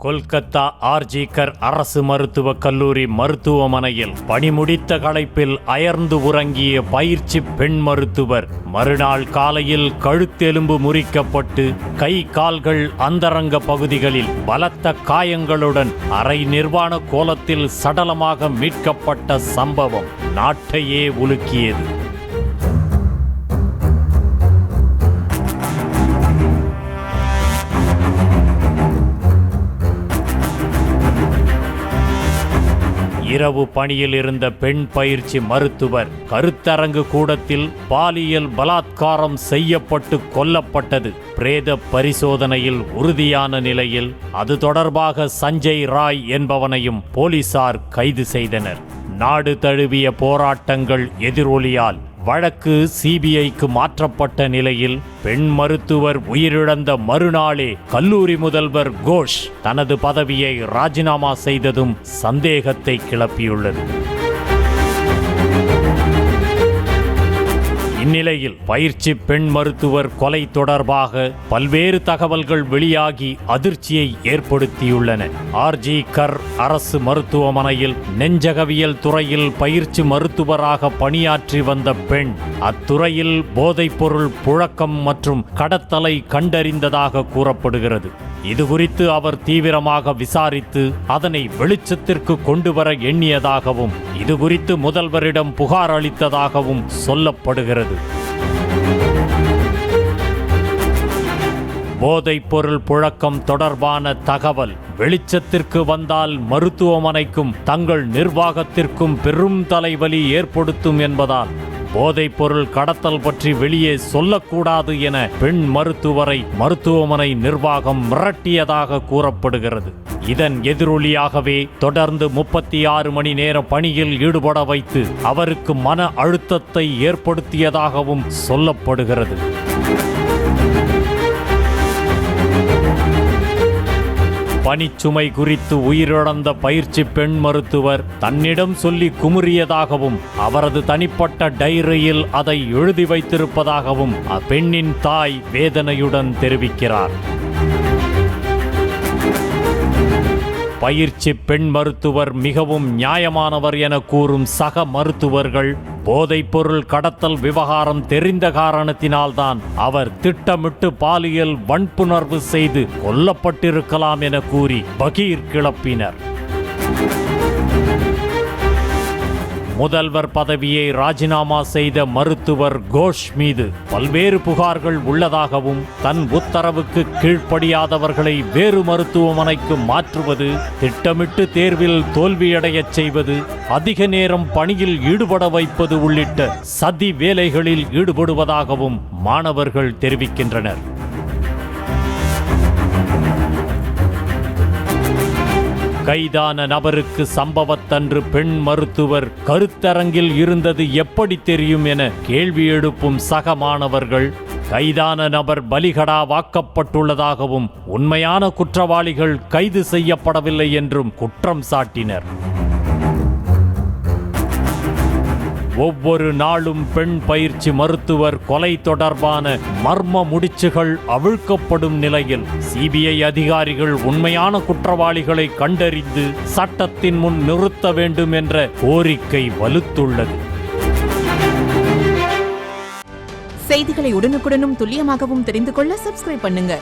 கொல்கத்தா ஆர்ஜிகர் அரசு மருத்துவக் கல்லூரி மருத்துவமனையில் பணிமுடித்த களைப்பில் அயர்ந்து உறங்கிய பயிற்சி பெண் மருத்துவர் மறுநாள் காலையில் கழுத்தெலும்பு முறிக்கப்பட்டு கை கால்கள் அந்தரங்க பகுதிகளில் பலத்த காயங்களுடன் அரை நிர்வாண கோலத்தில் சடலமாக மீட்கப்பட்ட சம்பவம் நாட்டையே உலுக்கியது. இரவு பணியில் இருந்த பெண் பயிற்சி மருத்துவர் கருத்தரங்கு கூடத்தில் பாலியல் பலாத்காரம் செய்யப்பட்டு கொல்லப்பட்டது பிரேத பரிசோதனையில் உறுதியான நிலையில் அது தொடர்பாக சஞ்சய் ராய் என்பவனையும் போலீசார் கைது செய்தனர். நாடு தழுவிய போராட்டங்கள் எதிரொலியால் வழக்கு சிபிஐக்கு மாற்றப்பட்ட நிலையில் பெண் மருத்துவர் உயிரிழந்த மறுநாளே கல்லூரி முதல்வர் கோஷ் தனது பதவியை ராஜினாமா செய்ததும் சந்தேகத்தை கிளப்பியுள்ளது. இந்நிலையில் பயிற்சி பெண் மருத்துவர் கொலை தொடர்பாக பல்வேறு தகவல்கள் வெளியாகி அதிர்ச்சியை ஏற்படுத்தியுள்ளன. ஆர்ஜிகர் அரசு மருத்துவமனையில் நெஞ்சகவியல் துறையில் பயிற்சி மருத்துவராக பணியாற்றி வந்த பெண் அத்துறையில் போதைப்பொருள் புழக்கம் மற்றும் கடத்தலை கண்டறிந்ததாக கூறப்படுகிறது. இதுகுறித்து அவர் தீவிரமாக விசாரித்து அதனை வெளிச்சத்திற்கு கொண்டுவர எண்ணியதாகவும் இதுகுறித்து முதல்வரிடம் புகார் அளித்ததாகவும் சொல்லப்படுகிறது. போதைப்பொருள் புழக்கம் தொடர்பான தகவல் வெளிச்சத்திற்கு வந்தால் மருத்துவமனைக்கும் தங்கள் நிர்வாகத்திற்கும் பெரும் தலைவலி ஏற்படுத்தும் என்பதால் போதைப்பொருள் கடத்தல் பற்றி வெளியே சொல்லக்கூடாது என பெண் மருத்துவரை மருத்துவமனை நிர்வாகம் மிரட்டியதாக கூறப்படுகிறது. இதன் எதிரொலியாகவே தொடர்ந்து 36 மணி நேர பணியில் ஈடுபட வைத்து அவருக்கு மன அழுத்தத்தை ஏற்படுத்தியதாகவும் சொல்லப்படுகிறது. பணிச்சுமை குறித்து உயிரிழந்த பயிற்சி பெண் மருத்துவர் தன்னிடம் சொல்லி குமுறியதாகவும் அவரது தனிப்பட்ட டைரியில் அதை எழுதி வைத்திருப்பதாகவும் அப்பெண்ணின் தாய் வேதனையுடன் தெரிவிக்கிறார். பயிற்சி பெண் மருத்துவர் மிகவும் நியாயமானவர் என கூறும் சக மருத்துவர்கள் போதைப்பொருள் கடத்தல் விவகாரம் தெரிந்த காரணத்தினால்தான் அவர் திட்டமிட்டு பாலியல் வன்புணர்வு செய்து கொல்லப்பட்டிருக்கலாம் என கூறி பகீர் கிளப்பினர். முதல்வர் பதவியை ராஜினாமா செய்த மருத்துவர் கோஷ் மீது பல்வேறு புகார்கள் உள்ளதாகவும் தன் உத்தரவுக்கு கீழ்ப்படியாதவர்களை வேறு மருத்துவமனைக்கு மாற்றுவது, திட்டமிட்டு தேர்வில் தோல்வியடையச் செய்வது, அதிக நேரம் பணியில் ஈடுபட வைப்பது உள்ளிட்ட சதி வேலைகளில் ஈடுபடுவதாகவும் மாணவர்கள் தெரிவிக்கின்றனர். கைதான நபருக்கு சம்பவத்தன்று பெண் மருத்துவர் கருத்தரங்கில் இருந்தது எப்படி தெரியும் என கேள்வி எழுப்பும் சக மாணவர்கள் கைதான நபர் பலிகடா வாக்கப்பட்டுள்ளதாகவும் உண்மையான குற்றவாளிகள் கைது செய்யப்படவில்லை என்றும் குற்றம் சாட்டினர். ஒவ்வொரு நாளும் பெண் பயிற்சி மருத்துவர் கொலை தொடர்பான மர்ம முடிச்சுகள் அவிழ்க்கப்படும் நிலையில் சிபிஐ அதிகாரிகள் உண்மையான குற்றவாளிகளை கண்டறிந்து சட்டத்தின் முன் நிறுத்த வேண்டும் என்ற கோரிக்கை வலுத்துள்ளது. செய்திகளை உடனுக்குடனும் துல்லியமாகவும் தெரிந்து கொள்ள சப்ஸ்கிரைப் பண்ணுங்க.